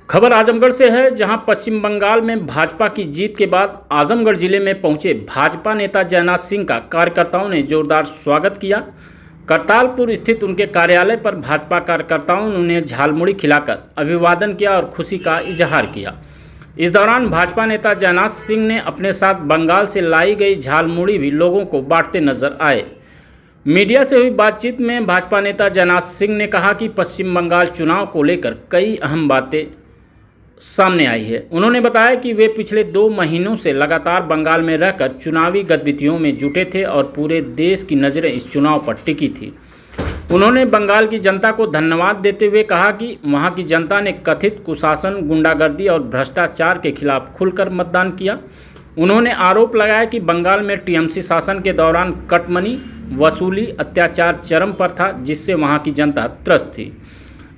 खबर आजमगढ़ से है, जहां पश्चिम बंगाल में भाजपा की जीत के बाद आजमगढ़ जिले में पहुंचे भाजपा नेता जयनाथ सिंह का कार्यकर्ताओं ने जोरदार स्वागत किया। करतालपुर स्थित उनके कार्यालय पर भाजपा कार्यकर्ताओं ने उन्हें झालमुड़ी खिलाकर अभिवादन किया और खुशी का इजहार किया। इस दौरान भाजपा नेता जयनाथ सिंह ने अपने साथ बंगाल से लाई गई झालमुड़ी भी लोगों को बांटते नजर आए। मीडिया से हुई बातचीत में भाजपा नेता जयनाथ सिंह ने कहा कि पश्चिम बंगाल चुनाव को लेकर कई अहम बातें सामने आई है। उन्होंने बताया कि वे पिछले 2 महीनों से लगातार बंगाल में रहकर चुनावी गतिविधियों में जुटे थे और पूरे देश की नज़रें इस चुनाव पर टिकी थी। उन्होंने बंगाल की जनता को धन्यवाद देते हुए कहा कि वहां की जनता ने कथित कुशासन, गुंडागर्दी और भ्रष्टाचार के खिलाफ खुलकर मतदान किया। उन्होंने आरोप लगाया कि बंगाल में टीएमसी शासन के दौरान कटमनी वसूली, अत्याचार चरम पर था, जिससे वहाँ की जनता त्रस्त थी।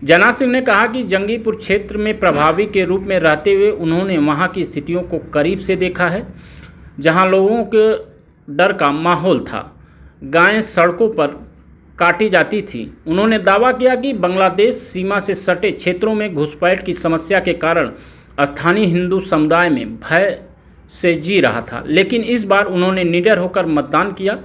जयनाथ सिंह ने कहा कि जंगीपुर क्षेत्र में प्रभावी के रूप में रहते हुए उन्होंने वहां की स्थितियों को करीब से देखा है, जहां लोगों के डर का माहौल था। गायें सड़कों पर काटी जाती थी। उन्होंने दावा किया कि बांग्लादेश सीमा से सटे क्षेत्रों में घुसपैठ की समस्या के कारण स्थानीय हिंदू समुदाय में भय से जी रहा था, लेकिन इस बार उन्होंने निडर होकर मतदान किया।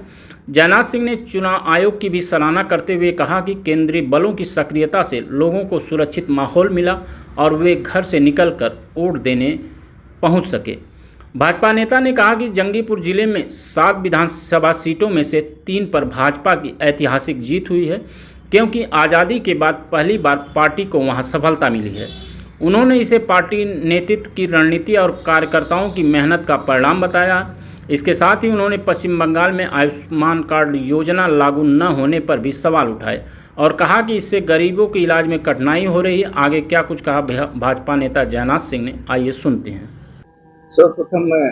जयनाथ सिंह ने चुनाव आयोग की भी सराहना करते हुए कहा कि केंद्रीय बलों की सक्रियता से लोगों को सुरक्षित माहौल मिला और वे घर से निकलकर वोट देने पहुंच सके। भाजपा नेता ने कहा कि जंगीपुर जिले में 7 विधानसभा सीटों में से 3 पर भाजपा की ऐतिहासिक जीत हुई है, क्योंकि आज़ादी के बाद पहली बार पार्टी को वहां सफलता मिली है। उन्होंने इसे पार्टी नेतृत्व की रणनीति और कार्यकर्ताओं की मेहनत का परिणाम बताया। इसके साथ ही उन्होंने पश्चिम बंगाल में आयुष्मान कार्ड योजना लागू न होने पर भी सवाल उठाए और कहा कि इससे गरीबों के इलाज में कठिनाई हो रही है। आगे क्या कुछ कहा भाजपा नेता जयनाथ सिंह ने, आइए सुनते हैं। सर्वप्रथम मैं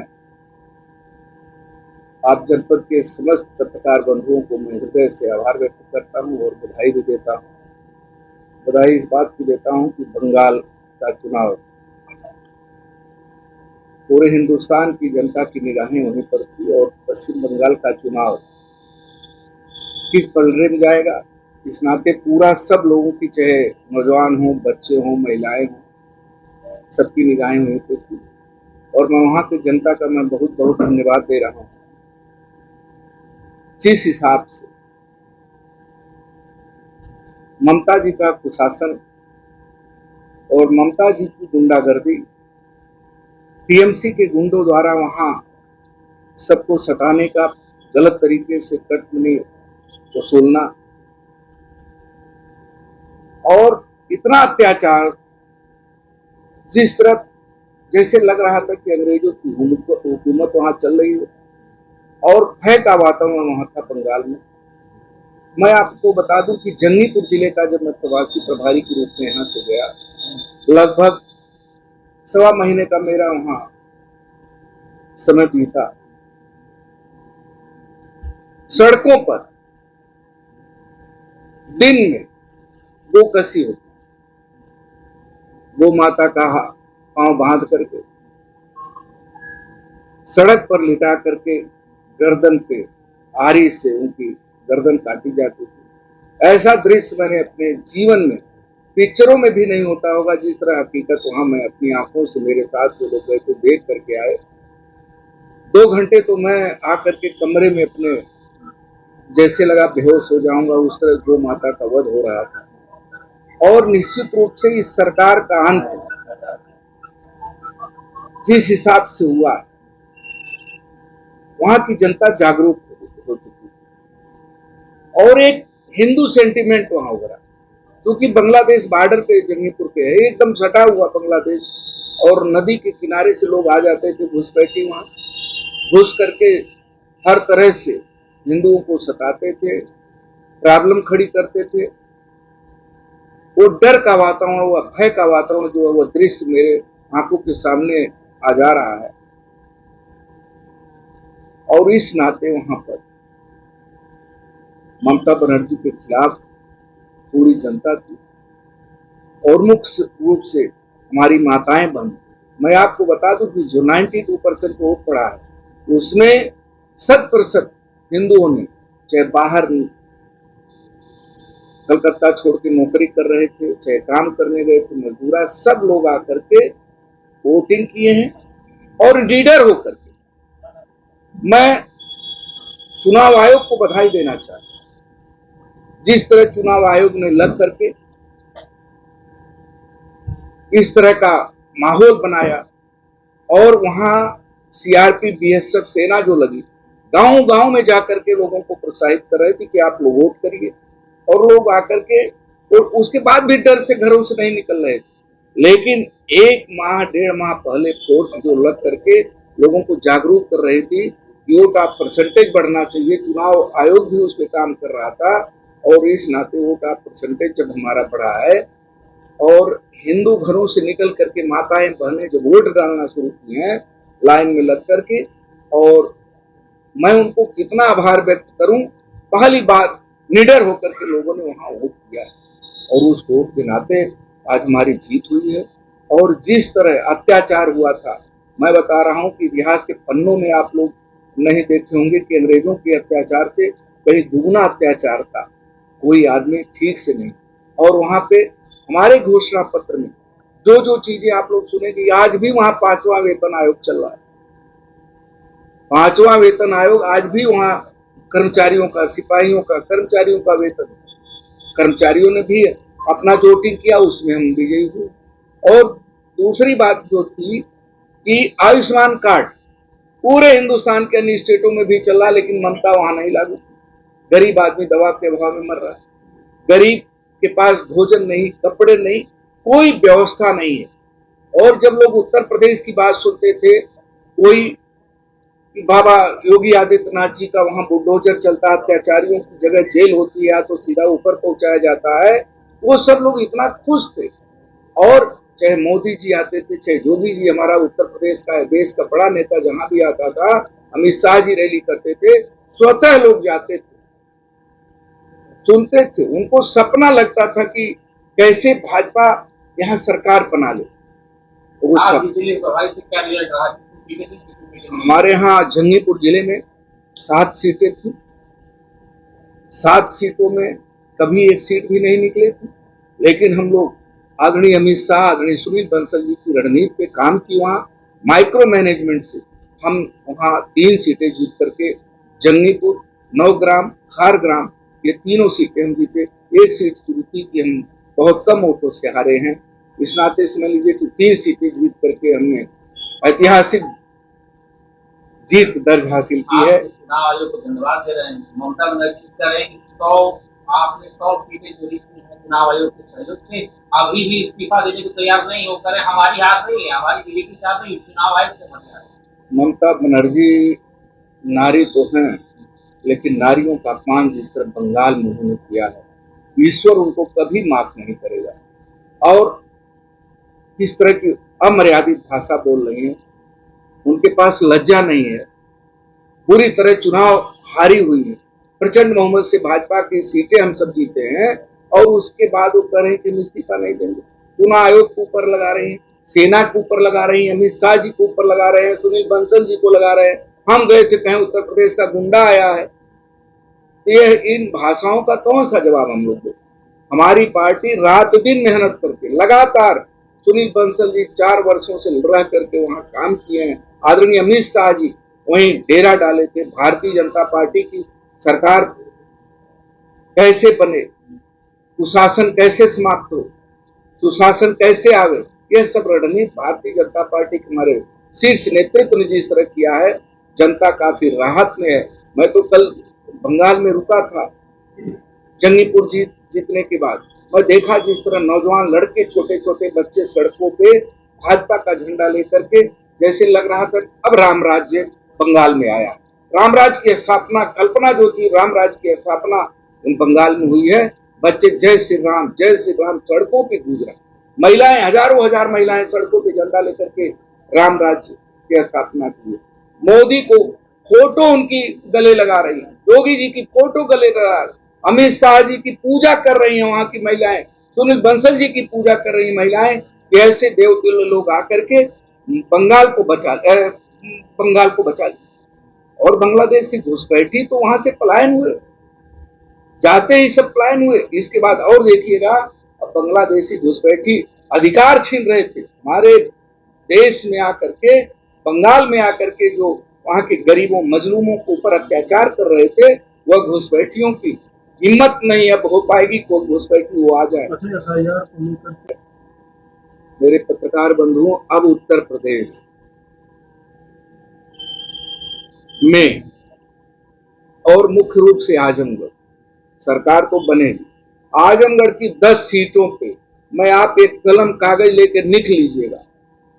आप जनपद के समस्त पत्रकार बंधुओं को मैं हृदय से आभार व्यक्त करता हूं और बधाई भी देता हूं। बधाई इस बात की देता हूं कि बंगाल का चुनाव पूरे हिंदुस्तान की जनता की निगाहें वहीं पर थी और पश्चिम बंगाल का चुनाव किस पलड़े में जाएगा, इस नाते पूरा सब लोगों की, चाहे नौजवान हो, बच्चे हों, महिलाएं हों, सबकी निगाहें वहीं पर थी और मैं वहां की जनता का मैं बहुत बहुत धन्यवाद दे रहा हूं। जिस हिसाब से ममता जी का कुशासन और ममता जी की गुंडागर्दी, टीएमसी के गुंडों द्वारा वहां सबको सताने का, गलत तरीके से कटमनी वसूलना और इतना अत्याचार, जिस तरह जैसे लग रहा था कि अंग्रेजों की हुकूमत वहां चल रही हो और भय का वातावरण वहां था बंगाल में। मैं आपको बता दूं कि जंगीपुर जिले का जब मैं प्रवासी प्रभारी के रूप में यहां से गया, लगभग 1.25 महीने का मेरा वहां समय बीता। सड़कों पर दिन में गो कसी होती, गो माता का पांव बांध करके सड़क पर लिटा करके गर्दन पे आरी से उनकी गर्दन काटी जाती थी। ऐसा दृश्य मैंने अपने जीवन में, पिक्चरों में भी नहीं होता होगा, जिस तरह हकीकत वहां मैं अपनी आंखों से, मेरे साथ जो लोग गए थे, देख करके आए। 2 घंटे तो मैं आकर के कमरे में अपने जैसे लगा बेहोश हो जाऊंगा, उस तरह गो माता का वध हो रहा था। और निश्चित रूप से इस सरकार का अंत जिस हिसाब से हुआ, वहां की जनता जागरूक हो चुकी और एक हिंदू सेंटिमेंट वहां उभरा, क्योंकि बांग्लादेश बॉर्डर पे जंगीपुर के है, एकदम सटा हुआ बांग्लादेश, और नदी के किनारे से लोग आ जाते थे घुसपैठी, वहां घुस करके हर तरह से हिंदुओं को सताते थे, प्रॉब्लम खड़ी करते थे। वो डर का वातावरण, वो भय का वातावरण जो है, वो दृश्य मेरे आंखों के सामने आ जा रहा है। और इस नाते वहां पर ममता बनर्जी के खिलाफ पूरी जनता थी और मुख्य रूप से हमारी माताएं बहन। मैं आपको बता दूं कि जो 92% वोट पड़ा है उसमें 100% हिंदुओं ने, चाहे बाहर कलकत्ता छोड़ के नौकरी कर रहे थे, चाहे काम करने गए थे मजदूरा, सब लोग आकर के वोटिंग किए हैं। और लीडर होकर के मैं चुनाव आयोग को बधाई देना चाहता हूं। जिस तरह चुनाव आयोग ने लग करके इस तरह का माहौल बनाया और वहां सीआरपी बीएसएफ सेना जो लगी गांव गांव में जाकर के लोगों को प्रोत्साहित कर रहे थे कि आप लोग वोट करिए, और लोग आकर के और उसके बाद भी डर से घरों से नहीं निकल रहे थे। लेकिन 1 माह 1.5 माह पहले फोर्स जो लग करके लोगों को जागरूक कर रही थी कि वोट आप परसेंटेज बढ़ना चाहिए, चुनाव आयोग भी उस पर काम कर रहा था। और इस नाते वोट आप परसेंटेज जब हमारा बढ़ा है और हिंदू घरों से निकल करके माताएं बहनें जब वोट डालना शुरू की हैं लाइन में लग करके, और मैं उनको कितना आभार व्यक्त करूं। पहली बार निडर होकर के लोगों ने वहां वोट किया और उस वोट के नाते आज हमारी जीत हुई है। और जिस तरह अत्याचार हुआ था, मैं बता रहा हूं कि इतिहास के पन्नों में आप लोग नहीं देखे होंगे कि अंग्रेजों के अत्याचार से कहीं दुगना अत्याचार था, कोई आदमी ठीक से नहीं। और वहां पे हमारे घोषणा पत्र में जो जो चीजें आप लोग सुनेंगे, आज भी वहां 5वां वेतन आयोग चल रहा है। 5वां वेतन आयोग आज भी वहां कर्मचारियों का, सिपाहियों का, कर्मचारियों का वेतन, कर्मचारियों ने भी अपना जो वोटिंग किया उसमें हम विजयी हुए। और दूसरी बात जो थी कि आयुष्मान कार्ड पूरे हिंदुस्तान के अन्य स्टेटों में भी चल रहा, लेकिन ममता वहां नहीं लागू। गरीब आदमी दवा के अभाव में मर रहा है, गरीब के पास भोजन नहीं, कपड़े नहीं, कोई व्यवस्था नहीं है। और जब लोग उत्तर प्रदेश की बात सुनते थे, कोई बाबा योगी आदित्यनाथ जी का वहां बुलडोजर चलता है, अत्याचारियों की जगह जेल होती है तो सीधा ऊपर पहुंचाया जाता है, वो सब लोग इतना खुश थे। और चाहे मोदी जी आते थे, चाहे योगी जी, हमारा उत्तर प्रदेश का देश का बड़ा नेता जहां भी आता था, अमित शाह जी रैली करते थे, स्वतः लोग जाते थे, सुनते थे। उनको सपना लगता था कि कैसे भाजपा यहाँ सरकार बना ले। वो हमारे यहाँ जंगीपुर जिले में 7 सीटें थी, 7 सीटों में कभी एक सीट भी नहीं निकले थे। लेकिन हम लोग आदरणीय अमित शाह, आदरणीय सुनील बंसल जी की रणनीति पे काम की। वहाँ माइक्रो मैनेजमेंट से हम वहाँ 3 सीटें जीत करके जंगीपुर, नवग्राम, खारग्राम, ये तीनों सीटें हम जीते। एक सीट चुनती कि हम बहुत कम वोटों से हारे हैं। इस नाते समझ लीजिए कि 3 सीटें जीत करके हमने ऐतिहासिक जीत दर्ज हासिल की है। चुनाव आयोग को धन्यवाद दे रहे हैं। ममता बनर्जी कह रहे हैं कि आपने 100 सीटें चोरी की हैं चुनाव आयोग के सहयोग से, अभी भी इस्तीफा देने को तैयार नहीं हो। करे हमारी हार नहीं है, हमारी बीजेपी चाह रही चुनाव आयोग से बने। ममता बनर्जी नारी तो हैं, लेकिन नारियों का अपमान जिस तरह बंगाल में उन्होंने किया है, ईश्वर उनको कभी माफ नहीं करेगा। और किस तरह की अमर्यादित भाषा बोल रही है, उनके पास लज्जा नहीं है। पूरी तरह चुनाव हारी हुई है, प्रचंड बहुमत से भाजपा की सीटें हम सब जीते हैं, और उसके बाद वो कह रहे हैं कि हम इस्तीफा नहीं देंगे। चुनाव आयोग को ऊपर लगा रहे हैं, सेना को ऊपर लगा रही है, अमित शाह जी को ऊपर लगा रहे हैं, सुनील बंसल जी को लगा रहे हैं। हम गए थे कहीं उत्तर प्रदेश का गुंडा आया है। ये इन भाषाओं का कौन सा जवाब हम लोग दें? हमारी पार्टी रात दिन मेहनत करके लगातार, सुनील बंसल जी 4 वर्षों से रह करके वहां काम किए हैं। आदरणीय अमित शाह जी वहीं डेरा डाले थे। भारतीय जनता पार्टी की सरकार कैसे बने, कुशासन कैसे समाप्त हो, सुशासन कैसे आवे, यह सब रणनीति भारतीय जनता पार्टी के हमारे शीर्ष नेतृत्व ने जिस तरह किया है, जनता काफी राहत में है। मैं तो कल बंगाल में रुका था, जंगीपुर जीतने के बाद मैं देखा जिस तरह नौजवान लड़के, छोटे छोटे बच्चे सड़कों पे भाजपा का झंडा लेकर के, जैसे लग रहा था अब राम राज्य बंगाल में आया। राम राज्य की स्थापना, कल्पना जो थी राम राज्य की स्थापना बंगाल में हुई है। बच्चे जय श्री राम सड़कों पे गूंज रहे, महिलाएं हजारों हजार महिलाएं सड़कों पे झंडा लेकर के राम राज्य की स्थापना की है। मोदी को फोटो उनकी गले लगा रही है, योगी जी की फोटो गले लगा रही, अमित शाह जी की पूजा कर रही हैं वहां की महिलाएं, सुनील बंसल जी की पूजा कर रही महिलाएं कि ऐसे देवतुल्य लोग आकर के बंगाल को बचा लिया। और बांग्लादेश की घुसपैठी तो वहां से पलायन हुए, जाते ही सब पलायन हुए। इसके बाद और देखिएगा, अब बांग्लादेशी घुसपैठी अधिकार छीन रहे थे हमारे देश में आकर के, बंगाल में आकर के जो वहां के गरीबों मजलूमों के ऊपर अत्याचार कर रहे थे, वह घुसपैठियों की हिम्मत नहीं अब हो पाएगी कोई घुसपैठी वो आ जाए। मेरे पत्रकार बंधुओं, अब उत्तर प्रदेश में और मुख्य रूप से आजमगढ़ सरकार तो बनेगी। आजमगढ़ की 10 सीटों पे मैं आप एक कलम कागज लेकर लिख लीजिएगा,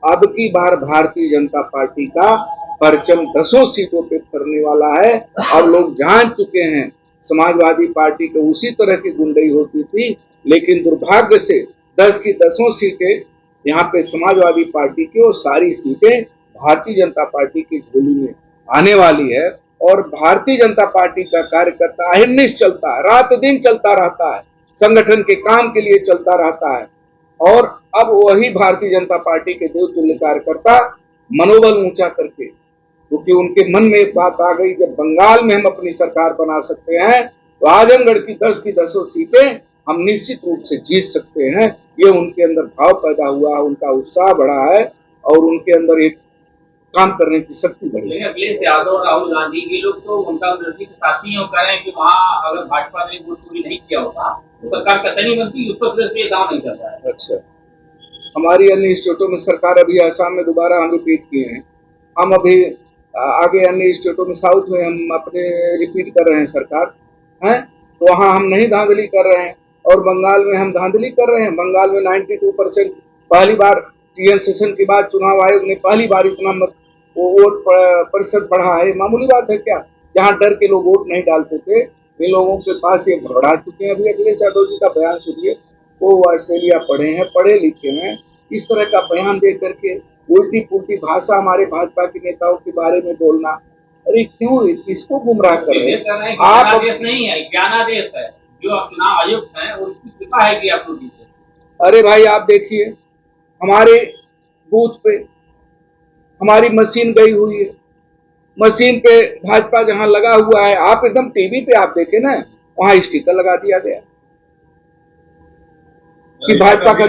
अब की बार भारतीय जनता पार्टी का परचम 10 सीटों पे फरने वाला है। अब लोग जान चुके हैं समाजवादी पार्टी को उसी तरह की गुंडई होती थी, लेकिन दुर्भाग्य से 10 की 10 सीटें यहाँ पे समाजवादी पार्टी की और सारी सीटें भारतीय जनता पार्टी की झोली में आने वाली है। और भारतीय जनता पार्टी का कार्यकर्ता अहिर्निश चलता है, रात दिन चलता रहता है, संगठन के काम के लिए चलता रहता है। और अब वही भारतीय जनता पार्टी के देवतुल्य कार्यकर्ता मनोबल ऊंचा करके, क्योंकि उनके मन में एक बात आ गई, जब बंगाल में हम अपनी सरकार बना सकते हैं तो आजमगढ़ की 10 की 10 सीटें हम निश्चित रूप से जीत सकते हैं। ये उनके अंदर भाव पैदा हुआ, उनका उत्साह बढ़ा है और उनके अंदर एक काम करने की शक्ति बढ़ी। लेकिन अखिलेश यादव और राहुल गांधी ये लोग तो ममता बनर्जी के साथी हैं, कह रहे हैं कि वहाँ अगर भाजपा ने वोट चोरी नहीं किया होता तो सरकार कतई नहीं बनती। उत्तर प्रदेश में ये दाव नहीं कर रहा है। अच्छा, हमारी अन्य स्टेटों में सरकार, अभी आसाम में दोबारा हम रिपीट किए हैं, हम अभी आगे अन्य स्टेटों में साउथ में हम अपने रिपीट कर रहे हैं सरकार हैं, तो वहाँ हम नहीं धांधली कर रहे हैं। और बंगाल में हम धांधली कर रहे हैं। बंगाल में 92% पहली बार टीएन सेशन के बाद चुनाव आयोग ने पहली बार इतना वोट प्रतिशत बढ़ा है, मामूली बात है क्या? जहाँ डर के लोग वोट नहीं डालते थे, इन लोगों के पास ये बढ़ा चुके हैं। अभी अखिलेश यादव जी का बयान सुनिए, वो ऑस्ट्रेलिया पढ़े हैं, पढ़े लिखे हैं, इस तरह का बयान दे करके उल्टी पुल्टी भाषा हमारे भाजपा के नेताओं के बारे में बोलना, अरे क्यों किसको गुमराह कर रहे हैं आप? देश नहीं है, ज्ञानादेश है, जो चुनाव आयुक्त है उसकी कृपा है कि आप लोग जीते। अरे भाई आप देखिए, हमारे बूथ पे हमारी मशीन गई हुई है, मशीन पे भाजपा जहां लगा हुआ है, आप एकदम टीवी पे आप देखे ना, वहां स्टिकर लगा दिया गया कि भाजपा का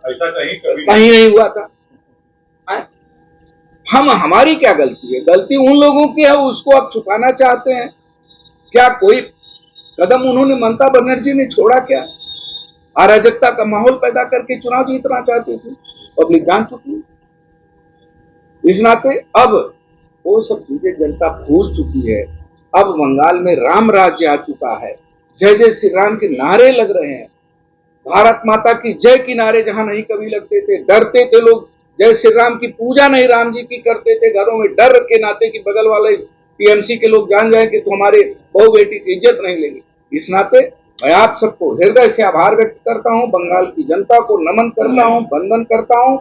ऐसा कहीं नहीं हुआ था। हमारी क्या गलती है? गलती उन लोगों की है, उसको आप छुपाना चाहते हैं क्या? कोई कदम उन्होंने, ममता बनर्जी ने छोड़ा क्या? अराजकता का माहौल पैदा करके चुनाव जीतना चाहती थी, पब्लिक जान चुकी है। इस नाते अब वो सब चीजें जनता भूल चुकी है। अब बंगाल में राम राज्य आ चुका है, जय जय श्री राम के नारे लग रहे हैं, भारत माता की जय के नारे जहां नहीं कभी लगते थे, डरते थे लोग, जय श्री राम की पूजा नहीं राम जी की करते थे घरों में, डर के नाते कि बगल वाले टीएमसी के लोग जान जाए कि तो हमारे बहू बेटी की इज्जत नहीं लेगी। इस नाते मैं आप सबको हृदय से आभार व्यक्त करता हूं, बंगाल की जनता को नमन करता हूं, वंदन करता हूं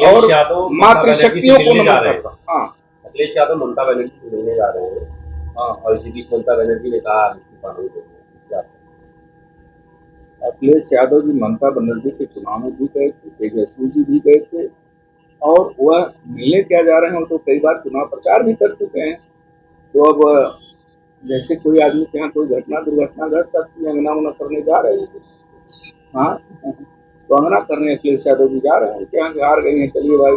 और मातृशक्तियों को नमन करता हूं। हाँ, अखिलेश यादव ममता बनर्जी से मिलने जा रहे हैं। हाँ, और इसी बीच ममता बनर्जी ने कहा अखिलेश यादव जी ममता बनर्जी के चुनाव में भी गए थे, तेजस्वी जी भी गए थे, और वह मिलने क्या जा रहे हैं, वो तो कई बार चुनाव प्रचार भी कर चुके हैं। तो अब जैसे कोई आदमी के यहाँ कोई घटना दुर्घटना घट सकती है, अंगना उंगना करने जा रहे हैं, हाँ तो अंगना करने अखिलेश यादव जी जा रहे हैं, क्या हार गई हैं, चलिए भाई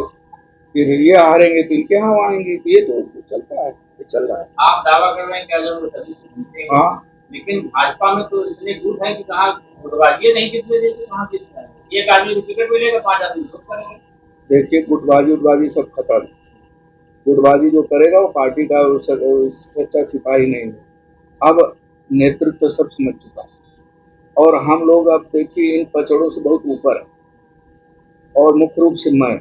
फिर ये हारेंगे तो इनके यहाँ आएंगे, ये तो चलता है, ये चल रहा है। आप दावा कर रहे हैं क्या जरूर? हाँ, लेकिन भाजपा में तो इतने गुट है कि कहाँ गुटबाजी नहीं जितने देते, कहाँ जीतता है? एक आदमी को टिकट मिलेगा, 5 आदमी वोट करेंगे। देखिए, गुटबाजी उटबाजी सब खत्म। गुटबाजी जो करेगा वो पार्टी का सच्चा सिपाही नहीं है। अब नेतृत्व सब समझ चुका है और हम लोग अब देखिए इन पचड़ों से बहुत ऊपर है, और मुख्य रूप से मैं,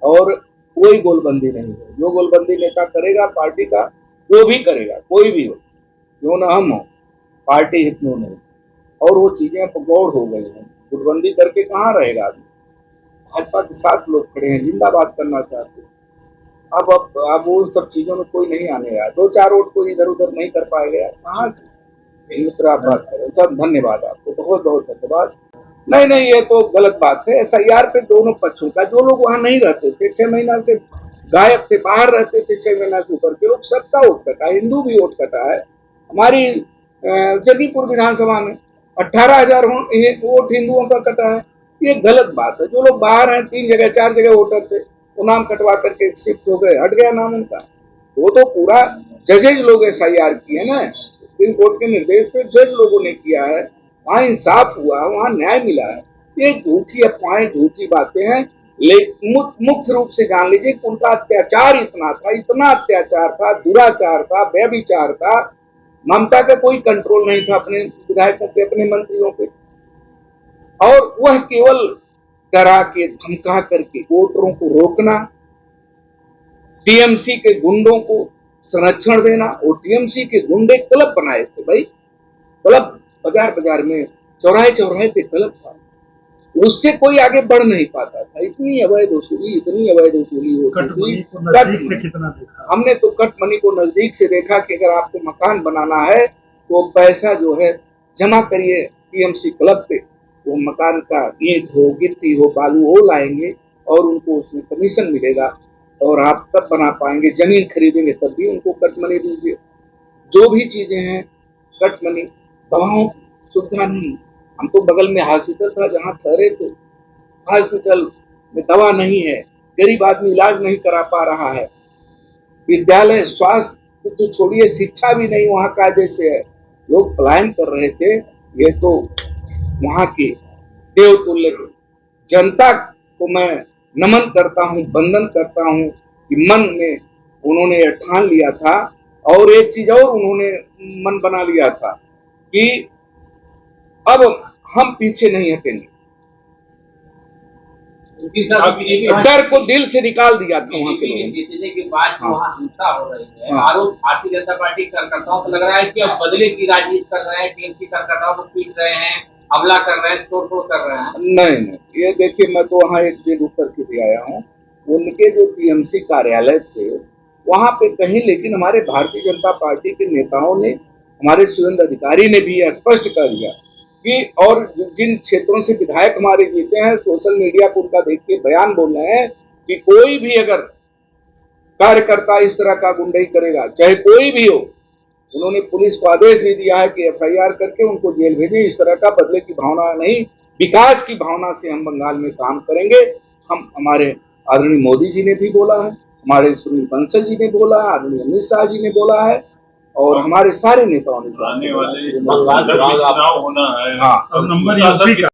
और कोई गोलबंदी नहीं है। जो गोलबंदी नेता करेगा पार्टी का, जो भी करेगा, कोई भी हो, क्यों ना हम हो, पार्टी हित में नहीं, और वो चीजें अब गौड़ हो गई हैं। गुटबंदी करके कहाँ रहेगा आदमी? भाजपा के साथ लोग खड़े हैं, जिंदाबाद करना चाहते हैं। अब वो सब चीजों में कोई नहीं आने गया, 2-4 वोट कोई इधर उधर नहीं कर पाएगा, कहाँ से? मित्र आप बात करें। सब धन्यवाद, आपको बहुत बहुत धन्यवाद। नहीं नहीं, ये तो गलत बात है। SIR पे दोनों पक्षों का, जो लोग वहां नहीं रहते थे, 6 महीना से गायब थे, बाहर रहते थे 6 महीना से ऊपर के लोग, सबका वोट कटा है। हिंदू भी वोट कटा है। हमारी जगीपुर विधानसभा में 18,000 वोट हिंदुओं का कटा है। ये गलत बात है। जो लोग बाहर हैं, 3 जगह 4 जगह वोटर थे, वो नाम कटवा करके शिफ्ट हो गए, हट गया नाम उनका। वो तो पूरा जजेज लोग SIR किए ना, सुप्रीम कोर्ट के निर्देश पे जज लोगों ने किया है। वहां इंसाफ हुआ, वहां न्याय मिला है। ये झूठी अफवाहें, झूठी बातें हैं। लेकिन मुख्य रूप से जान लीजिए कि उनका अत्याचार इतना था, इतना अत्याचार था, दुराचार था, व्यभिचार था। ममता का कोई कंट्रोल नहीं था अपने विधायकों पे, अपने मंत्रियों पे। और वह केवल डरा के, धमका करके वोटरों को रोकना, टीएमसी के गुंडों को संरक्षण देना। और टीएमसी के गुंडे क्लब बनाए थे भाई, क्लब बाजार बाजार में, चौराहे चौराहे पे क्लब था। उससे कोई आगे बढ़ नहीं पाता था। इतनी अवैध वसूली, इतनी अवैध वसूली होती थी। हमने तो कटमनी को नजदीक से देखा कि अगर आपको मकान बनाना है तो पैसा जो है जमा करिए टीएमसी क्लब पे। वो मकान का ईंट हो, गिट्टी हो, बालू हो लाएंगे और उनको उसमें कमीशन मिलेगा और आप तब बना पाएंगे। जमीन खरीदेंगे तब भी उनको कट मनी दीजिए। जो भी चीजें हैं कट मनी। दवाओं सुविधा नहीं। हम तो बगल में हॉस्पिटल था जहाँ ठहरे थे, हॉस्पिटल में दवा नहीं है, गरीब आदमी इलाज नहीं करा पा रहा है। विद्यालय, स्वास्थ्य तो छोड़िए, शिक्षा भी नहीं वहाँ कायदे से है। लोग पलायन कर रहे थे। ये तो वहाँ के देवतुल्य जनता को मैं नमन करता हूँ, वंदन करता हूँ कि मन में उन्होंने यह ठान लिया था। और एक चीज और उन्होंने मन बना लिया था कि अब हम पीछे नहीं हटेंगे। डर को दिल से निकाल दिया था वहाँ के लोगों ने। जीतने के बाद वहाँ हिंसा हो रही है, आरोप भारतीय जनता पार्टी कार्यकर्ताओं को लग रहा है कि अब बदले की राजनीति कर रहे हैं, टीएमसी कार्यकर्ताओं को पीट रहे हैं, हमला कर रहे हैं, तोड़ कर रहे हैं। नहीं, ये देखिए, मैं तो वहाँ एक दिन रुक करके भी आया हूँ। उनके जो टीएमसी कार्यालय थे वहां पे कहीं, लेकिन हमारे भारतीय जनता पार्टी के नेताओं ने, हमारे सुरेंद्र अधिकारी ने भी स्पष्ट कर दिया कि, और जिन क्षेत्रों से विधायक हमारे जीते हैं, सोशल मीडिया पर उनका देख के बयान बोल रहे हैं कि कोई भी अगर कार्यकर्ता इस तरह का गुंडाई करेगा, चाहे कोई भी हो, उन्होंने पुलिस को आदेश भी दिया है कि FIR करके उनको जेल भेजें। इस तरह का बदले की भावना नहीं, विकास की भावना से हम बंगाल में काम करेंगे। हम, हमारे आदरणीय मोदी जी ने भी बोला है, हमारे सुनील बंसल जी ने बोला है, आदरणीय अमित शाह जी ने बोला है, और हमारे सारे नेताओं ने। आने वाले चुनाव होना है। हाँ,